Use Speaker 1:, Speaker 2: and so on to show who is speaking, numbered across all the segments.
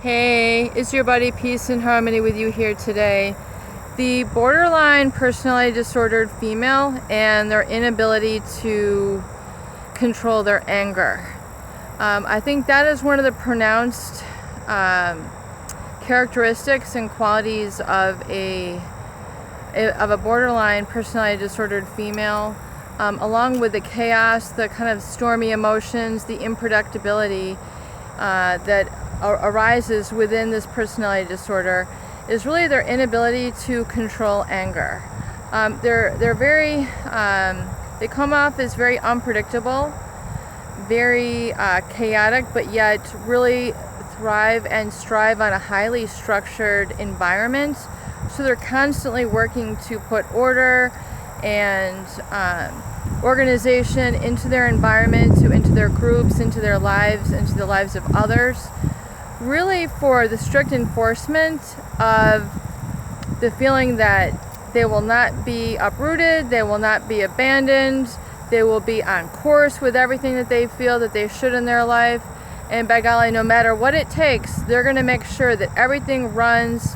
Speaker 1: Hey, it's your buddy Peace and Harmony with you here today. The borderline personality disordered female and their inability to control their anger. I think that is one of the pronounced characteristics and qualities of a borderline personality disordered female, along with the chaos, the kind of stormy emotions, the unpredictability that arises within this personality disorder, is really their inability to control anger. They're very they come off as very unpredictable, very chaotic, but yet really thrive and strive on a highly structured environment. So they're constantly working to put order and organization into their environment, into their groups, into their lives, into the lives of others, really for the strict enforcement of the feeling that they will not be uprooted, they will not be abandoned, they will be on course with everything that they feel that they should in their life. And by golly, no matter what it takes, they're going to make sure that everything runs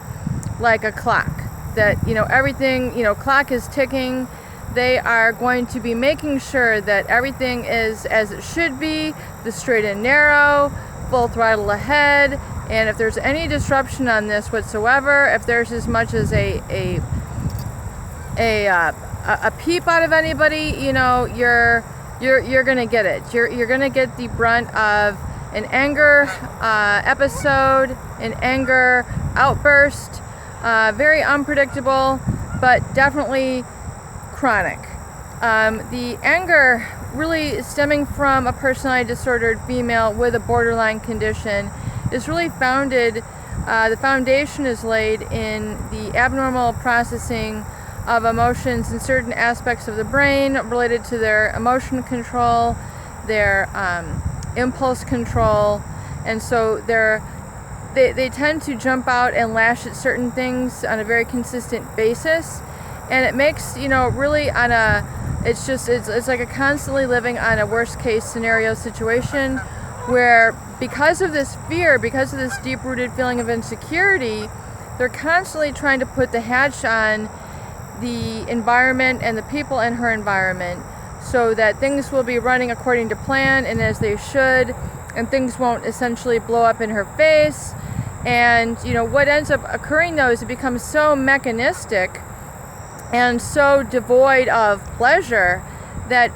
Speaker 1: like a clock, that everything, clock is ticking. They are going to be making sure that everything is as it should be, the straight and narrow, full throttle ahead. And if there's any disruption on this whatsoever, if there's as much as a peep out of anybody, you're gonna get it. You're gonna get the brunt of an anger episode, an anger outburst, very unpredictable, but definitely chronic. The anger really stemming from a personality disordered female with a borderline condition is really founded, the foundation is laid in the abnormal processing of emotions in certain aspects of the brain related to their emotion control, their impulse control. And so they tend to jump out and lash at certain things on a very consistent basis. And it makes, really on it's like a constantly living on a worst case scenario situation where because of this fear, because of this deep rooted feeling of insecurity, they're constantly trying to put the hatch on the environment and the people in her environment so that things will be running according to plan and as they should, and things won't essentially blow up in her face. And what ends up occurring though is it becomes so mechanistic and so devoid of pleasure that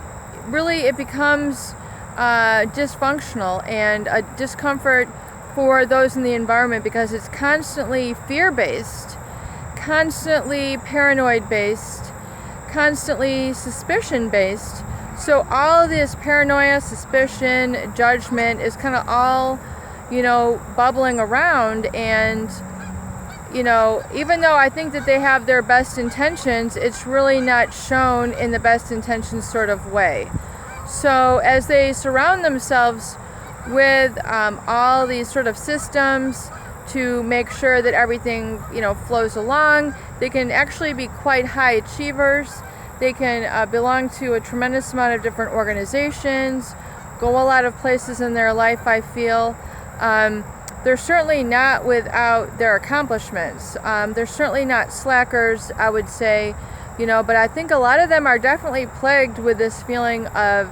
Speaker 1: really it becomes dysfunctional and a discomfort for those in the environment because it's constantly fear-based, constantly paranoid-based, constantly suspicion-based. So all of this paranoia, suspicion, judgment is kind of all, bubbling around. And even though I think that they have their best intentions, it's really not shown in the best intentions sort of way. So as they surround themselves with all these sort of systems to make sure that everything, flows along, they can actually be quite high achievers. They can belong to a tremendous amount of different organizations, go a lot of places in their life, I feel. They're certainly not without their accomplishments. They're certainly not slackers, I would say, but I think a lot of them are definitely plagued with this feeling of,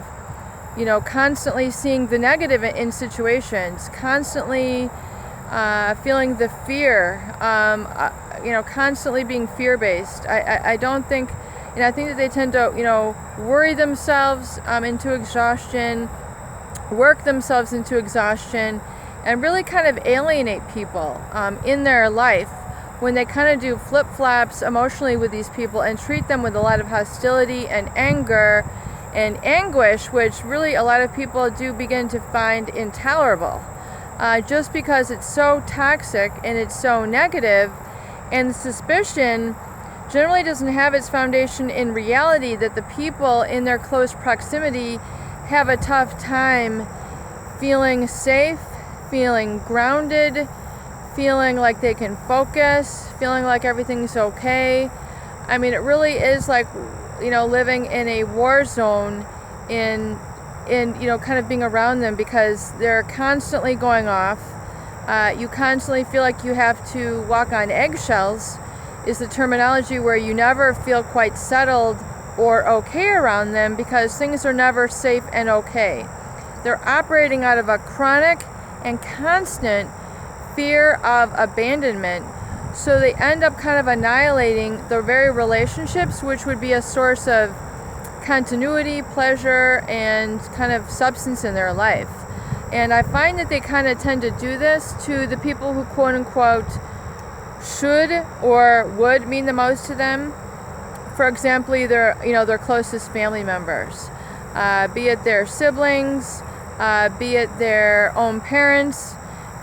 Speaker 1: constantly seeing the negative in situations, constantly feeling the fear, constantly being fear-based. I don't think, and I think that they tend to, worry themselves into exhaustion, work themselves into exhaustion, and really kind of alienate people in their life when they kind of do flip-flops emotionally with these people and treat them with a lot of hostility and anger and anguish, which really a lot of people do begin to find intolerable, just because it's so toxic and it's so negative, and the suspicion generally doesn't have its foundation in reality that the people in their close proximity have a tough time feeling safe, feeling grounded, feeling like they can focus, feeling like everything's okay. I mean, it really is like, living in a war zone in kind of being around them, because they're constantly going off. you constantly feel like you have to walk on eggshells is the terminology where you never feel quite settled or okay around them because things are never safe and okay. They're operating out of a chronic and constant fear of abandonment. So they end up kind of annihilating the very relationships which would be a source of continuity, pleasure, and kind of substance in their life. And I find that they kind of tend to do this to the people who quote unquote should or would mean the most to them. For example, their closest family members, be it their siblings, be it their own parents,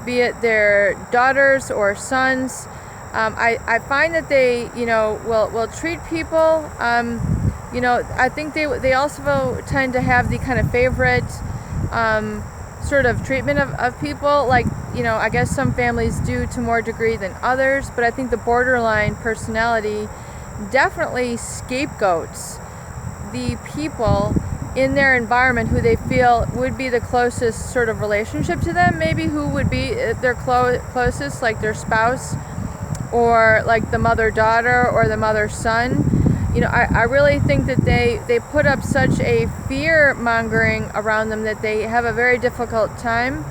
Speaker 1: be it their daughters or sons. I find that they, will treat people. I think they also tend to have the kind of favorite sort of treatment of people, like, I guess some families do to more degree than others, but I think the borderline personality definitely scapegoats the people in their environment who they feel would be the closest sort of relationship to them, maybe who would be their closest, like their spouse or like the mother-daughter or the mother-son. I really think that they put up such a fear-mongering around them that they have a very difficult time,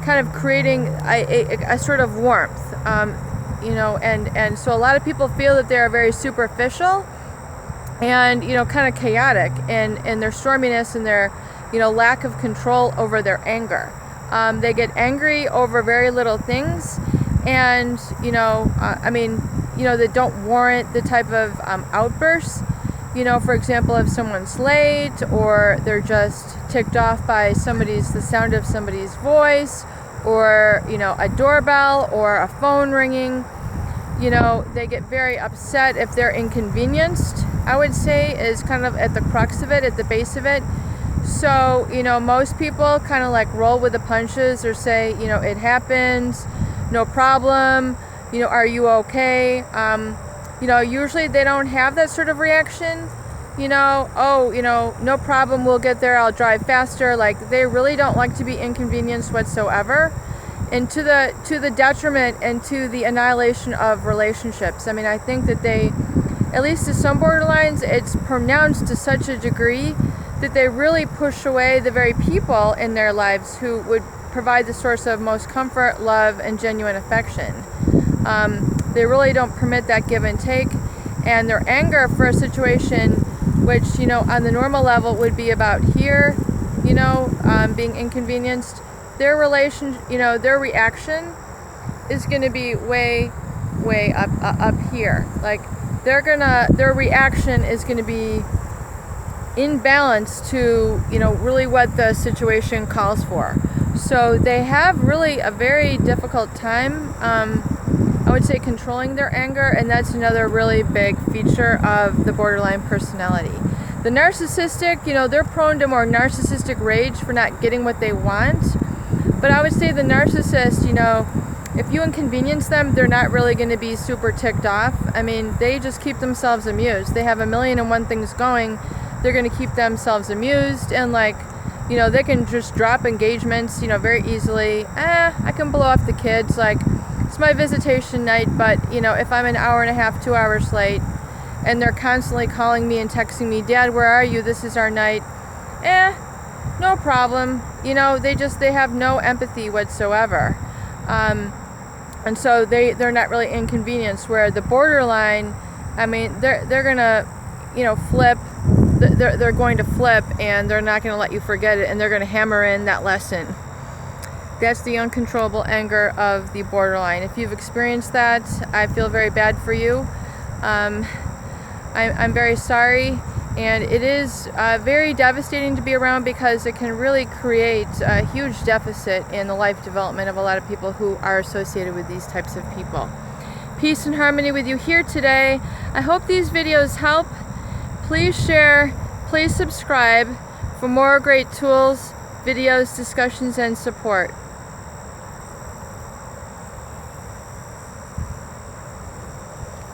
Speaker 1: kind of creating a sort of warmth, and so a lot of people feel that they're very superficial and, kind of chaotic in their storminess and their, lack of control over their anger. They get angry over very little things and, that don't warrant the type of outbursts. For example, if someone's late or they're just ticked off by the sound of somebody's voice or, a doorbell or a phone ringing, they get very upset if they're inconvenienced, I would say, is kind of at the crux of it, at the base of it. So, most people kind of like roll with the punches or say, it happens, no problem, are you okay? Usually they don't have that sort of reaction, no problem, we'll get there, I'll drive faster. Like, they really don't like to be inconvenienced whatsoever, and to the detriment and to the annihilation of relationships. I think that they, at least to some borderlines, it's pronounced to such a degree that they really push away the very people in their lives who would provide the source of most comfort, love, and genuine affection. They really don't permit that give and take, and their anger for a situation which, on the normal level would be about here, being inconvenienced, their reaction is going to be way up here. Like, their reaction is going to be in balance to, really what the situation calls for. So they have really a very difficult time, I would say, controlling their anger, and that's another really big feature of the borderline personality. The narcissistic, they're prone to more narcissistic rage for not getting what they want, but I would say the narcissist, if you inconvenience them, they're not really going to be super ticked off. They just keep themselves amused. They have 1,000,001 things going. They're going to keep themselves amused, and they can just drop engagements, very easily. I can blow off the kids. Like, it's my visitation night, but, if I'm an hour and a half, 2 hours late, and they're constantly calling me and texting me, Dad, where are you? This is our night. No problem. They have no empathy whatsoever. And so they're not really inconvenienced, where the borderline, they're gonna, flip. They're going to flip, and they're not going to let you forget it, and they're going to hammer in that lesson. That's the uncontrollable anger of the borderline. If you've experienced that, I feel very bad for you. I'm very sorry, and it is very devastating to be around because it can really create a huge deficit in the life development of a lot of people who are associated with these types of people. Peace and harmony with you here today. I hope these videos help. Please share, please subscribe for more great tools, videos, discussions, and support.